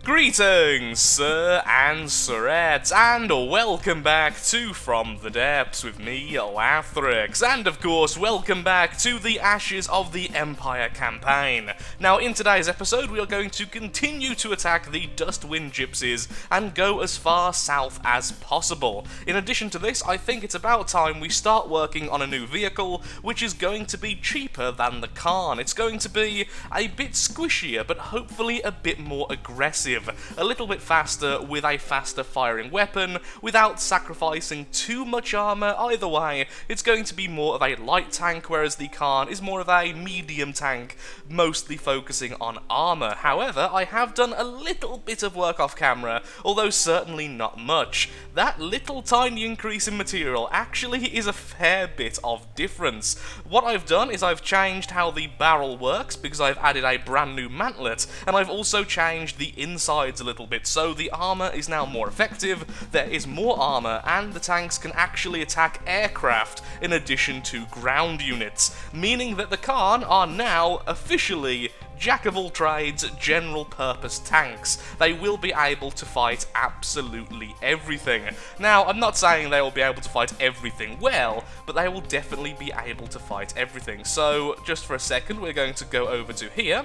Greetings, sir and sirettes, and welcome back to From the Depths with me, Lathrix, and of course, welcome back to the Ashes of the Empire campaign. Now, in today's episode, we are going to continue to attack the Dustwind Gypsies and go as far south as possible. In addition to this, I think it's about time we start working on a new vehicle, which is going to be cheaper than the Khan. It's going to be a bit squishier, but hopefully a bit more aggressive. A little bit faster with a faster firing weapon without sacrificing too much armor. Either way, it's going to be more of a light tank, whereas the Khan is more of a medium tank, mostly focusing on armor. However, I have done a little bit of work off camera, although certainly not much. That little tiny increase in material actually is a fair bit of difference. What I've done is I've changed how the barrel works because I've added a brand new mantlet, and I've also changed the insides a little bit, so the armor is now more effective, there is more armor, and the tanks can actually attack aircraft in addition to ground units, meaning that the Khan are now officially jack-of-all-trades, general-purpose tanks. They will be able to fight absolutely everything. Now, I'm not saying they will be able to fight everything well, but they will definitely be able to fight everything. So, just for a second, we're going to go over to here,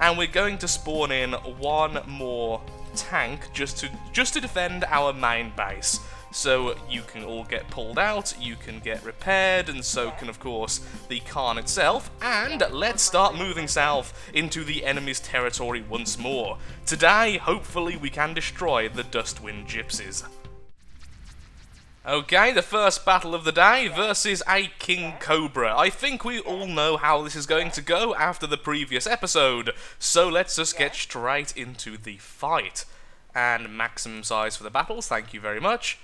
and we're going to spawn in one more tank just to defend our main base. So you can all get pulled out, you can get repaired, and so can, of course, the Khan itself. And let's start moving south into the enemy's territory once more. Today, hopefully, we can destroy the Dustwind Gypsies. Okay, the first battle of the day versus a King Cobra. I think we all know how this is going to go after the previous episode, so let's just get straight into the fight. And maximum size for the battles, thank you very much.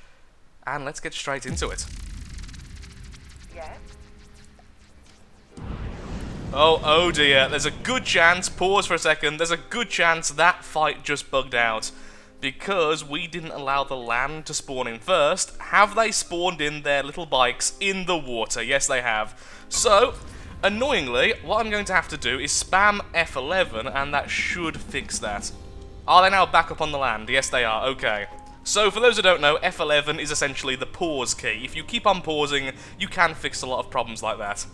And let's get straight into it. Oh dear, there's a good chance, pause for a second, there's a good chance that fight just bugged out. Because we didn't allow the land to spawn in first. Have they spawned in their little bikes in the water? Yes, they have. So, annoyingly, what I'm going to have to do is spam F11, and that should fix that. Are they now back up on the land? Yes, they are. Okay. So, for those who don't know, F11 is essentially the pause key. If you keep on pausing, you can fix a lot of problems like that.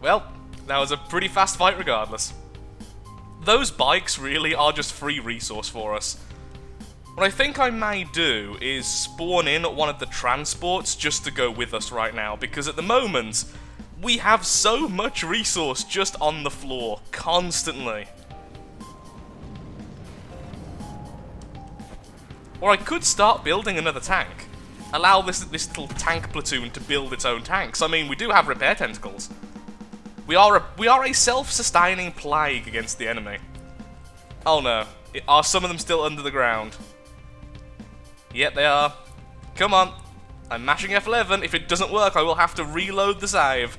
Well, that was a pretty fast fight regardless. Those bikes really are just free resource for us. What I think I may do is spawn in one of the transports just to go with us right now, because at the moment, we have so much resource just on the floor, constantly. Or I could start building another tank. Allow this little tank platoon to build its own tanks. I mean, we do have repair tentacles. We are a self-sustaining plague against the enemy. Oh no. Are some of them still under the ground? Yep, they are. Come on. I'm mashing F11. If it doesn't work, I will have to reload the save.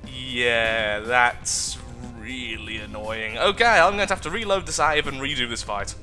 Yeah, that's really annoying. Okay, I'm going to have to reload the save and redo this fight.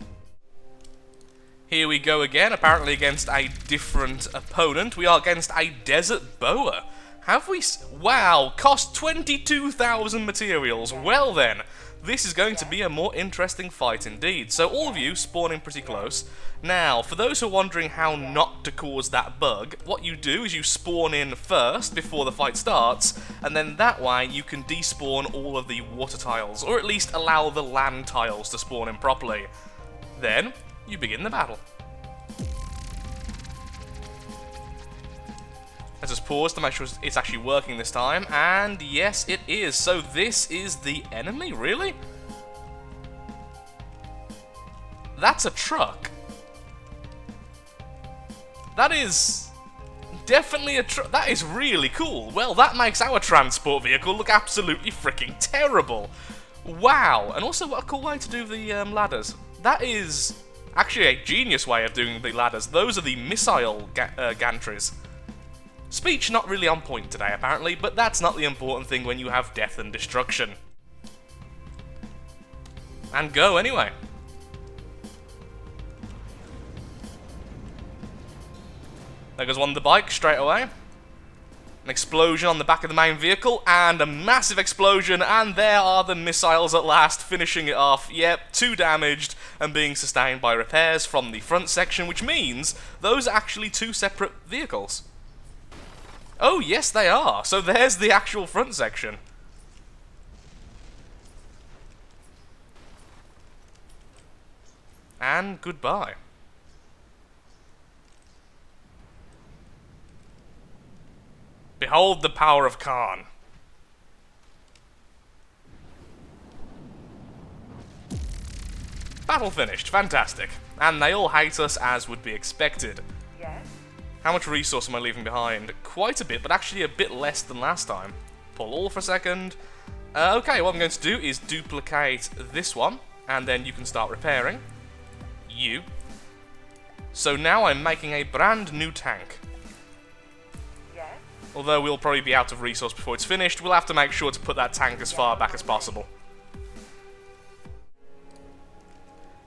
Here we go again, apparently against a different opponent. We are against a desert boa. Have we... Wow, cost 22,000 materials. Well then, this is going to be a more interesting fight indeed. So all of you spawning pretty close. Now, for those who are wondering how not to cause that bug, what you do is you spawn in first before the fight starts, and then that way you can despawn all of the water tiles, or at least allow the land tiles to spawn in properly. Then, you begin the battle. Let's just pause to make sure it's actually working this time, and yes, it is. So this is the enemy, really? That's a truck. That is definitely a truck. That is really cool. Well, that makes our transport vehicle look absolutely freaking terrible. Wow, and also what a cool way to do the ladders. That is actually a genius way of doing the ladders. Those are the missile gantries. Speech not really on point today, apparently, but that's not the important thing when you have death and destruction. And go anyway. There goes one of the bike straight away. An explosion on the back of the main vehicle, and a massive explosion, and there are the missiles at last, finishing it off. Yep, 2 damaged, and being sustained by repairs from the front section, which means those are actually 2 separate vehicles. Oh, yes, they are. So there's the actual front section. And goodbye. Behold the power of Khan. Battle finished. Fantastic. And they all hate us, as would be expected. Yes. How much resource am I leaving behind? Quite a bit, but actually a bit less than last time. Pull all for a second. Okay, what I'm going to do is duplicate this one, and then you can start repairing. You. So now I'm making a brand new tank. Although we'll probably be out of resource before it's finished, we'll have to make sure to put that tank as far back as possible.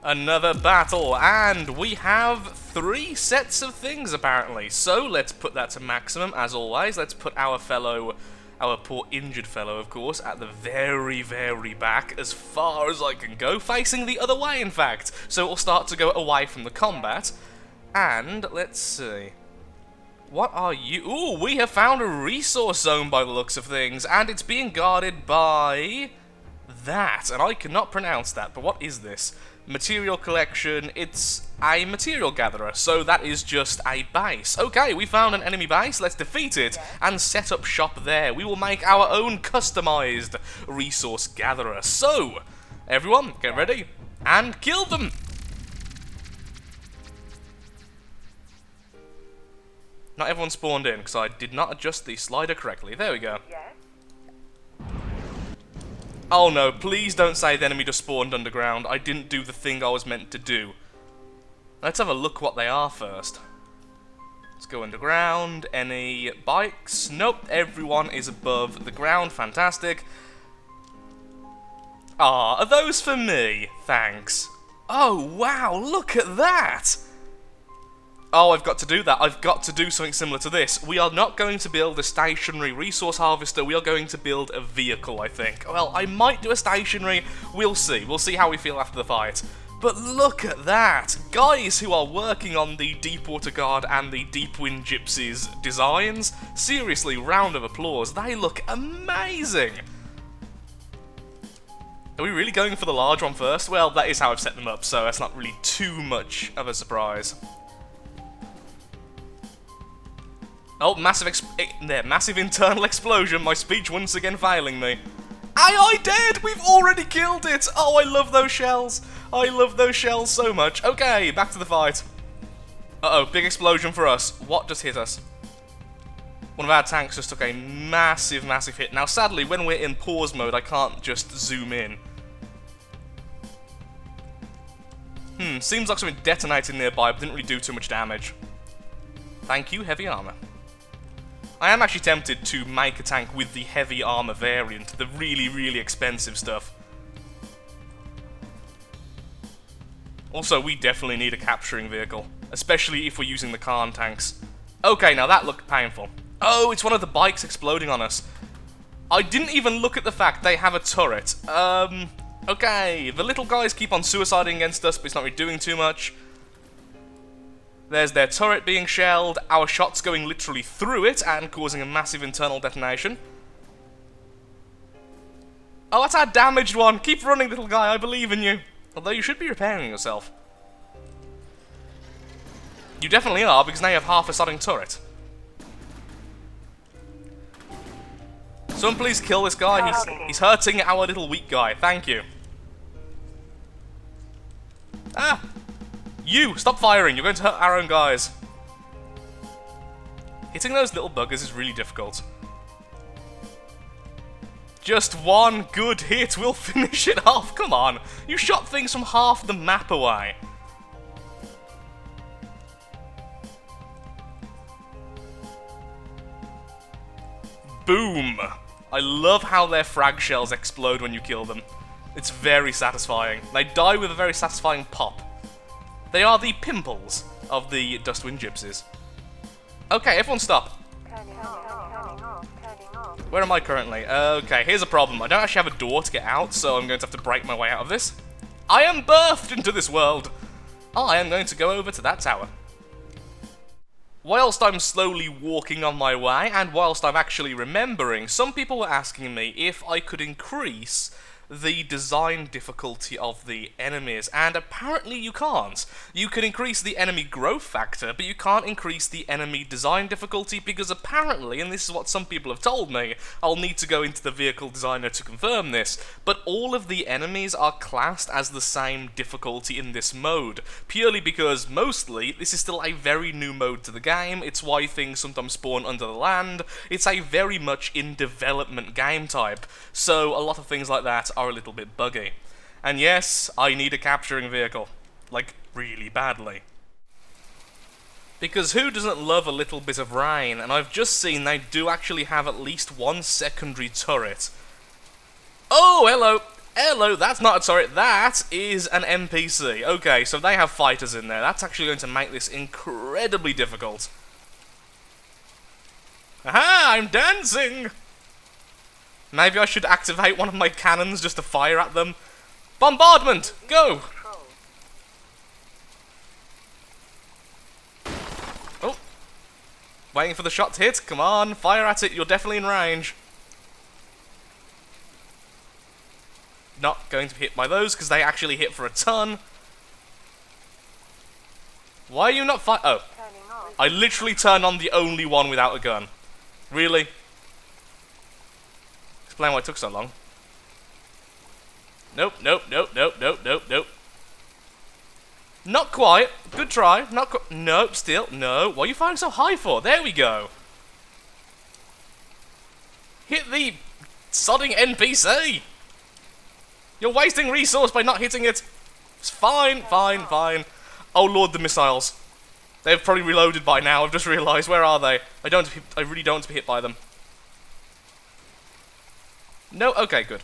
Another battle, and we have 3 sets of things apparently. So let's put that to maximum as always. Let's put our poor injured fellow, of course, at the very, very back, as far as I can go, facing the other way in fact. So it'll start to go away from the combat. And let's see. What are you? Ooh, we have found a resource zone by the looks of things, and it's being guarded by that, and I cannot pronounce that, but what is this? Material collection, it's a material gatherer, so that is just a base. Okay, we found an enemy base, let's defeat it, and set up shop there. We will make our own customized resource gatherer. So, everyone, get ready, and kill them! Not everyone spawned in, because I did not adjust the slider correctly. There we go. Yes. Oh no, please don't say the enemy just spawned underground. I didn't do the thing I was meant to do. Let's have a look what they are first. Let's go underground. Any bikes? Nope, everyone is above the ground. Fantastic. Ah, are those for me? Thanks. Oh wow, look at that! Oh, I've got to do that. I've got to do something similar to this. We are not going to build a stationary resource harvester. We are going to build a vehicle, I think. Well, I might do a stationary. We'll see. We'll see how we feel after the fight. But look at that. Guys who are working on the Deepwater Guard and the Deepwind Gypsies designs, seriously, round of applause. They look amazing. Are we really going for the large one first? Well, that is how I've set them up, so that's not really too much of a surprise. Oh, massive internal explosion. My speech once again failing me. I did! We've already killed it! Oh, I love those shells. I love those shells so much. Okay, back to the fight. Uh-oh, big explosion for us. What just hit us? One of our tanks just took a massive, massive hit. Now, sadly, when we're in pause mode, I can't just zoom in. Seems like something detonated nearby, but didn't really do too much damage. Thank you, heavy armor. I am actually tempted to make a tank with the heavy armor variant, the really, really expensive stuff. Also, we definitely need a capturing vehicle, especially if we're using the Khan tanks. Okay, now that looked painful. Oh, it's one of the bikes exploding on us. I didn't even look at the fact they have a turret. Okay, the little guys keep on suiciding against us, but it's not really doing too much. There's their turret being shelled, our shots going literally through it and causing a massive internal detonation. Oh, that's our damaged one. Keep running, little guy, I believe in you. Although you should be repairing yourself. You definitely are, because now you have half a sodding turret. Someone please kill this guy, he's hurting our little weak guy, thank you. Ah! You! Stop firing! You're going to hurt our own guys. Hitting those little buggers is really difficult. Just one good hit will finish it off! Come on! You shot things from half the map away. Boom! I love how their frag shells explode when you kill them. It's very satisfying. They die with a very satisfying pop. They are the pimples of the Dustwind Gypsies. Okay, everyone stop. Where am I currently? Okay, here's a problem. I don't actually have a door to get out, so I'm going to have to break my way out of this. I am birthed into this world. I am going to go over to that tower. Whilst I'm slowly walking on my way, and whilst I'm actually remembering, some people were asking me if I could increase the design difficulty of the enemies, and apparently you can't. You can increase the enemy growth factor, but you can't increase the enemy design difficulty because apparently, and this is what some people have told me, I'll need to go into the vehicle designer to confirm this, but all of the enemies are classed as the same difficulty in this mode, purely because, mostly, this is still a very new mode to the game. It's why things sometimes spawn under the land. It's a very much in development game type, so a lot of things like that are a little bit buggy. And yes, I need a capturing vehicle. Like, really badly. Because who doesn't love a little bit of rain? And I've just seen they do actually have at least one secondary turret. Oh, hello! Hello, that's not a turret, that is an NPC. Okay, so they have fighters in there. That's actually going to make this incredibly difficult. Aha, I'm dancing! Maybe I should activate one of my cannons just to fire at them. Bombardment! Go! Oh. Waiting for the shot to hit. Come on, fire at it. You're definitely in range. Not going to be hit by those because they actually hit for a ton. Why are you not Oh. I literally turned on the only one without a gun. Really? Explain why it took so long. Nope, nope, nope, nope, nope, nope, nope. Not quite. Good try. Not quite. Nope, still. No. What are you firing so high for? There we go. Hit the sodding NPC. You're wasting resource by not hitting it. It's fine, fine, fine. Oh lord, the missiles. They've probably reloaded by now. I've just realised. Where are they? I really don't want to be hit by them. No? Okay, good.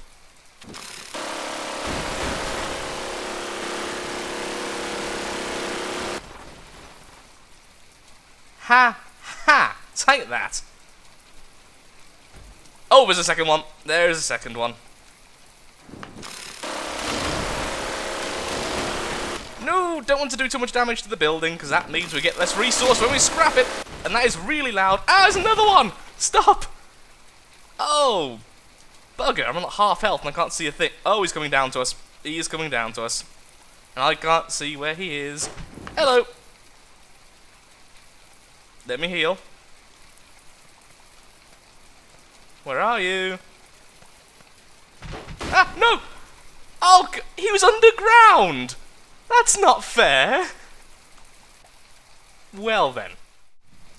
Ha! Ha! Take that! Oh, there's a second one. There's a second one. No, don't want to do too much damage to the building, because that means we get less resource when we scrap it. And that is really loud. Ah, there's another one! Stop! Oh, bugger, I'm on half health and I can't see a thing. Oh, he's coming down to us. He is coming down to us. And I can't see where he is. Hello! Let me heal. Where are you? Ah, no! Oh, he was underground! That's not fair! Well then.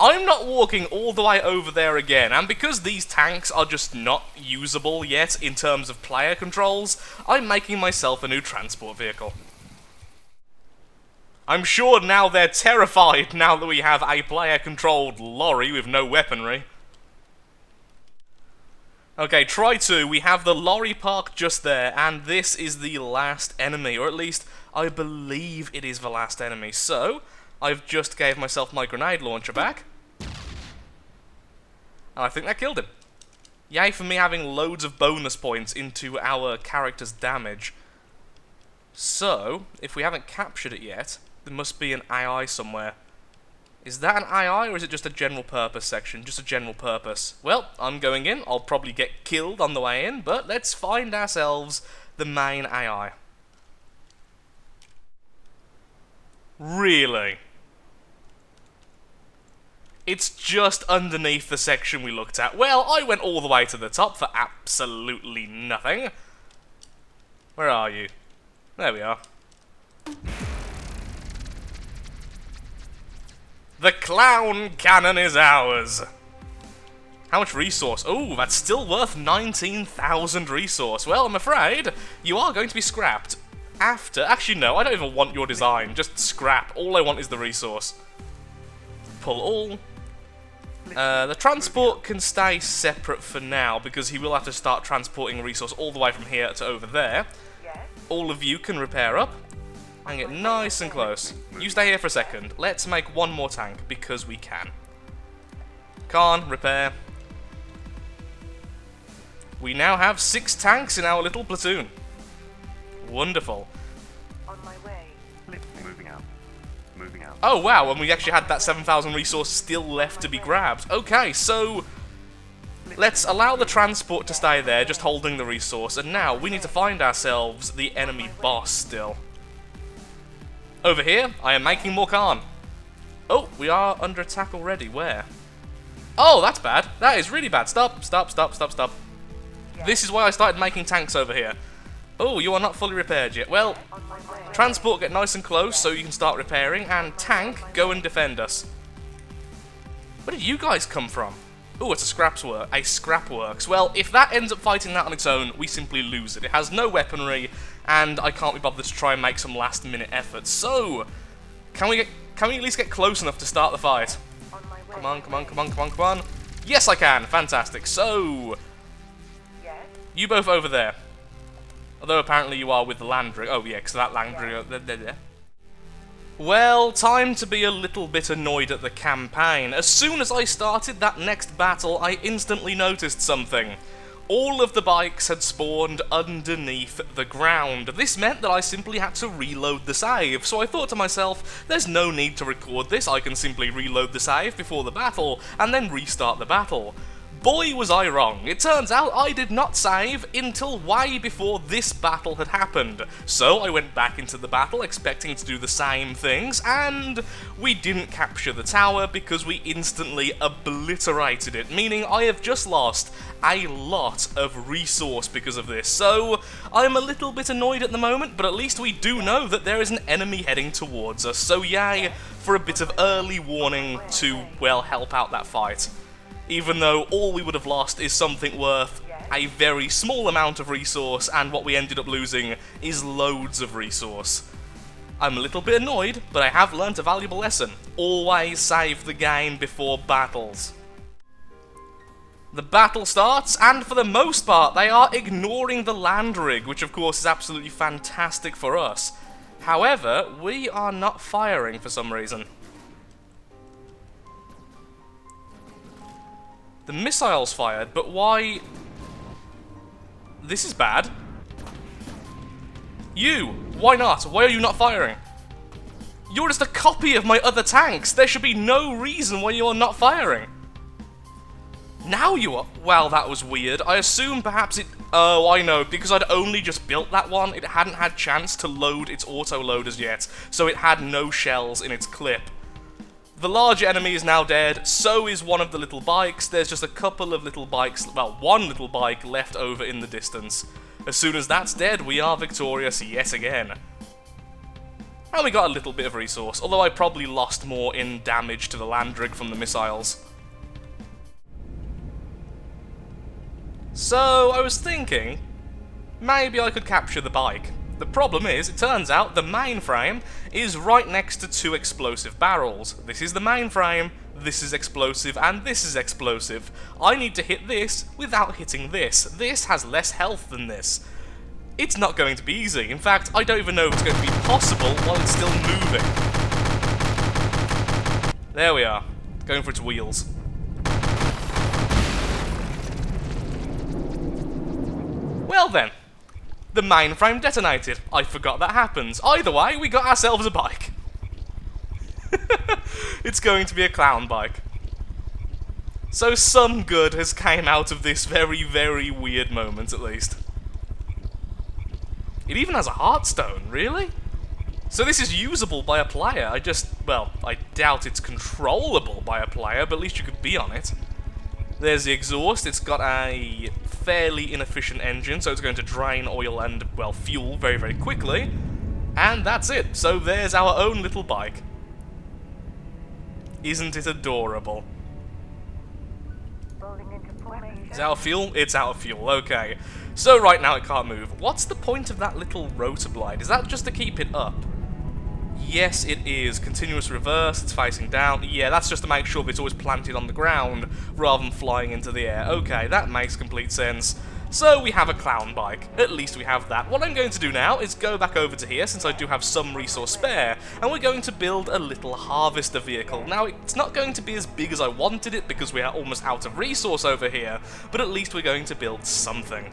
I'm not walking all the way over there again, and because these tanks are just not usable yet in terms of player controls, I'm making myself a new transport vehicle. I'm sure now they're terrified now that we have a player-controlled lorry with no weaponry. Okay, try two. We have the lorry parked just there, and this is the last enemy, or at least I believe it is the last enemy. So, I've just gave myself my grenade launcher back. And I think that killed him. Yay for me having loads of bonus points into our character's damage. So, if we haven't captured it yet, there must be an AI somewhere. Is that an AI, or is it just a general purpose section? Just a general purpose. Well, I'm going in. I'll probably get killed on the way in, but let's find ourselves the main AI. Really? It's just underneath the section we looked at. Well, I went all the way to the top for absolutely nothing. Where are you? There we are. The clown cannon is ours. How much resource? Oh, that's still worth 19,000 resource. Well, I'm afraid you are going to be scrapped. After... Actually, no, I don't even want your design. Just scrap. All I want is the resource. Pull all. The transport can stay separate for now, because he will have to start transporting resource all the way from here to over there. All of you can repair up and get nice and close. You stay here for a second. Let's make one more tank, because we can. Repair. We now have 6 tanks in our little platoon. Wonderful. On my way. Moving out. Moving out. Oh wow, and we actually had that 7,000 resource still left to be grabbed. Okay, so let's allow the transport to stay there, just holding the resource, and now we need to find ourselves the enemy boss still. Over here, I am making more Khan. Oh, we are under attack already. Where? Oh, that's bad. That is really bad. Stop, stop, stop, stop, stop. This is why I started making tanks over here. Oh, you are not fully repaired yet. Well, transport, get nice and close so you can start repairing, and tank, go and defend us. Where did you guys come from? Oh, it's a scrap works. Well, if that ends up fighting that on its own, we simply lose it. It has no weaponry, and I can't be bothered to try and make some last-minute efforts. So, can we at least get close enough to start the fight? Come on, come on, come on, come on, come on. Yes, I can. Fantastic. So, you both over there. Although apparently you are with the Landry. Oh yeah, because that Landry. Well, time to be a little bit annoyed at the campaign. As soon as I started that next battle, I instantly noticed something. All of the bikes had spawned underneath the ground. This meant that I simply had to reload the save, so I thought to myself, there's no need to record this, I can simply reload the save before the battle, and then restart the battle. Boy, was I wrong. It turns out I did not save until way before this battle had happened. So I went back into the battle expecting to do the same things, and we didn't capture the tower because we instantly obliterated it, meaning I have just lost a lot of resource because of this. So I'm a little bit annoyed at the moment, but at least we do know that there is an enemy heading towards us, so yay for a bit of early warning to, well, help out that fight. Even though all we would have lost is something worth a very small amount of resource, and what we ended up losing is loads of resource. I'm a little bit annoyed, but I have learnt a valuable lesson. Always save the game before battles. The battle starts, and for the most part, they are ignoring the land rig, which of course is absolutely fantastic for us. However, we are not firing for some reason. The missile's fired, but why? This is bad. You! Why not? Why are you not firing? You're just a copy of my other tanks! There should be no reason why you're not firing! Now you are. Well, that was weird. I assume perhaps it. Oh, I know. Because I'd only just built that one, it hadn't had chance to load its auto-loaders yet, so it had no shells in its clip. The large enemy is now dead, so is one of the little bikes. There's just a couple of little bikes, well, one little bike left over in the distance. As soon as that's dead, we are victorious yet again. And we got a little bit of resource, although I probably lost more in damage to the land rig from the missiles. So, I was thinking, maybe I could capture the bike. The problem is, it turns out the mainframe is right next to 2 explosive barrels. This is the mainframe, this is explosive, and this is explosive. I need to hit this without hitting this. This has less health than this. It's not going to be easy. In fact, I don't even know if it's going to be possible while it's still moving. There we are, going for its wheels. Well then. The mainframe detonated. I forgot that happens. Either way, we got ourselves a bike. It's going to be a clown bike. So some good has came out of this very, very weird moment, at least. It even has a heartstone, really? So this is usable by a player. Well, I doubt it's controllable by a player, but at least you could be on it. There's the exhaust. It's got a fairly inefficient engine, so it's going to drain oil and, well, fuel very, very quickly. And that's it. So there's our own little bike. Isn't it adorable? Is it out of fuel? It's out of fuel, okay. So right now it can't move. What's the point of that little rotor blade? Is that just to keep it up? Yes, it is. Continuous reverse, it's facing down. Yeah, that's just to make sure that it's always planted on the ground rather than flying into the air. Okay, that makes complete sense. So we have a clown bike. At least we have that. What I'm going to do now is go back over to here, since I do have some resource spare, and we're going to build a little harvester vehicle. Now, it's not going to be as big as I wanted it because we are almost out of resource over here, but at least we're going to build something.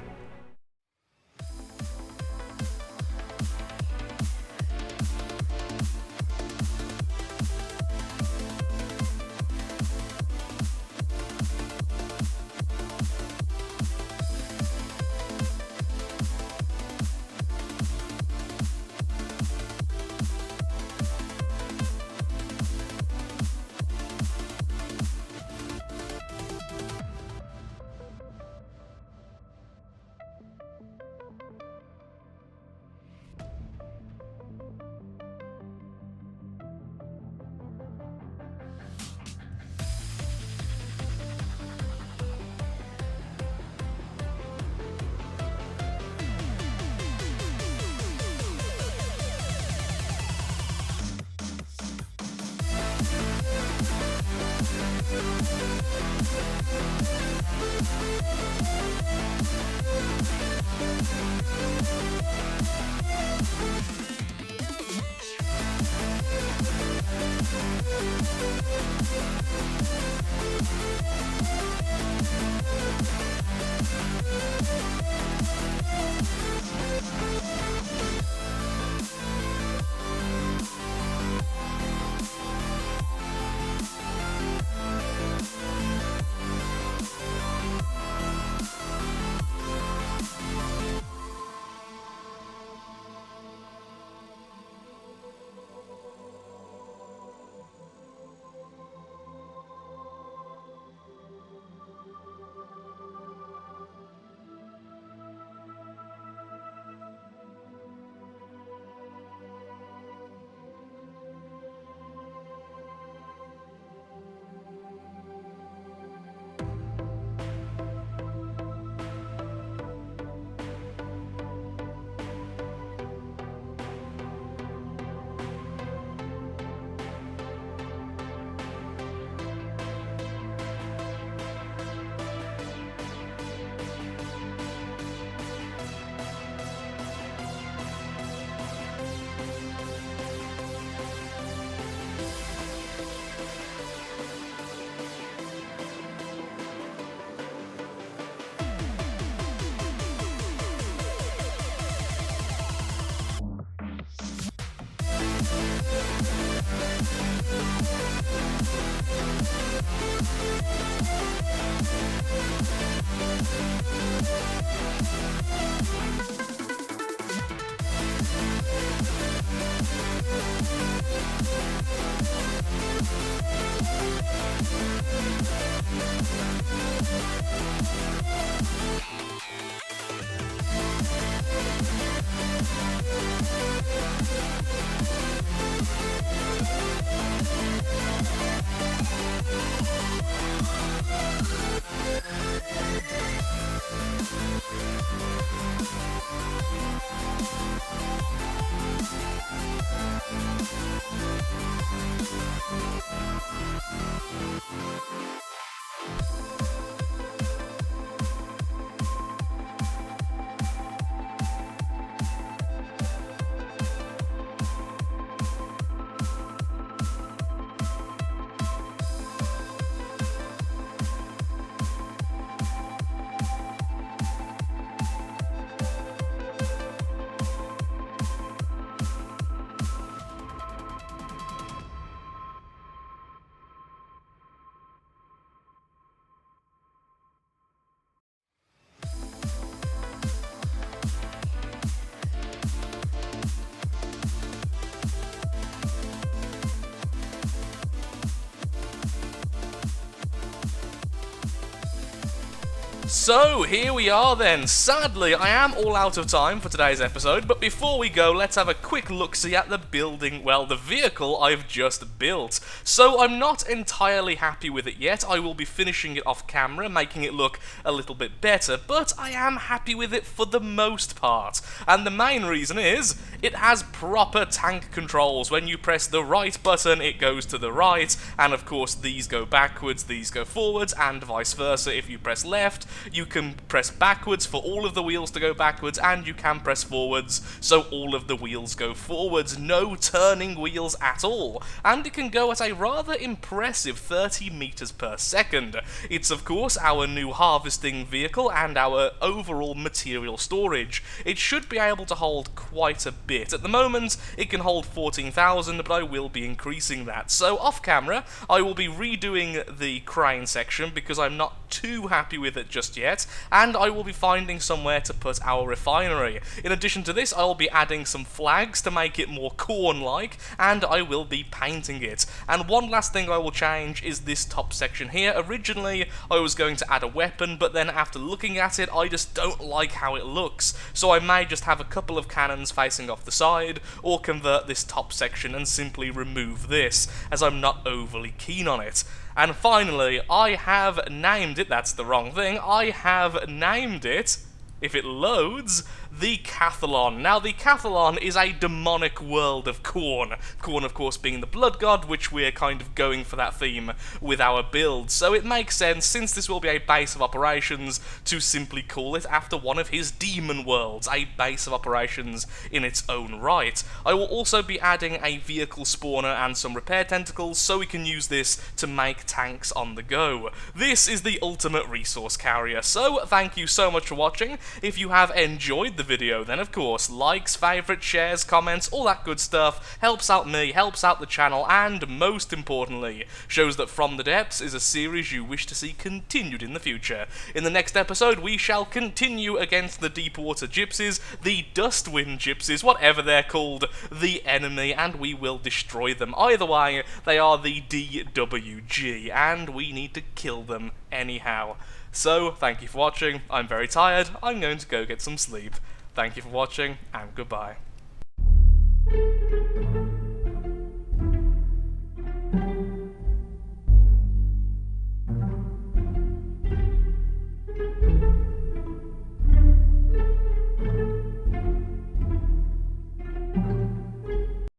So, here we are then. Sadly, I am all out of time for today's episode, but before we go, let's have a quick look-see at the building, well, the vehicle I've just built. So, I'm not entirely happy with it yet. I will be finishing it off camera, making it look a little bit better, but I am happy with it for the most part. And the main reason is, it has proper tank controls. When you press the right button, it goes to the right, and of course, these go backwards, these go forwards, and vice versa if you press left. You can press backwards for all of the wheels to go backwards, and you can press forwards so all of the wheels go forwards. No turning wheels at all, and it can go at a rather impressive 30 meters per second. It's of course our new harvesting vehicle and our overall material storage. It should be able to hold quite a bit. At the moment, it can hold 14,000, but I will be increasing that. So off camera, I will be redoing the crane section because I'm not too happy with it just yet, and I will be finding somewhere to put our refinery. In addition to this, I will be adding some flags to make it more corn-like, and I will be painting it. And one last thing I will change is this top section here. Originally, I was going to add a weapon, but then after looking at it, I just don't like how it looks. So I may just have a couple of cannons facing off the side, or convert this top section and simply remove this, as I'm not overly keen on it. And finally, I have named it, that's the wrong thing, I have named it, if it loads, the Cathalon. Now, the Cathalon is a demonic world of corn. Corn, of course, being the blood god, which we're kind of going for that theme with our build. So it makes sense, since this will be a base of operations, to simply call it after one of his demon worlds, a base of operations in its own right. I will also be adding a vehicle spawner and some repair tentacles, so we can use this to make tanks on the go. This is the ultimate resource carrier, so thank you so much for watching. If you have enjoyed the video, then of course, likes, favourites, shares, comments, all that good stuff helps out me, helps out the channel, and most importantly, shows that From the Depths is a series you wish to see continued in the future. In the next episode, we shall continue against the Deepwater Gypsies, the Dustwind Gypsies, whatever they're called, the enemy, and we will destroy them. Either way, they are the DWG, and we need to kill them anyhow. So, thank you for watching. I'm very tired. I'm going to go get some sleep. Thank you for watching, and goodbye.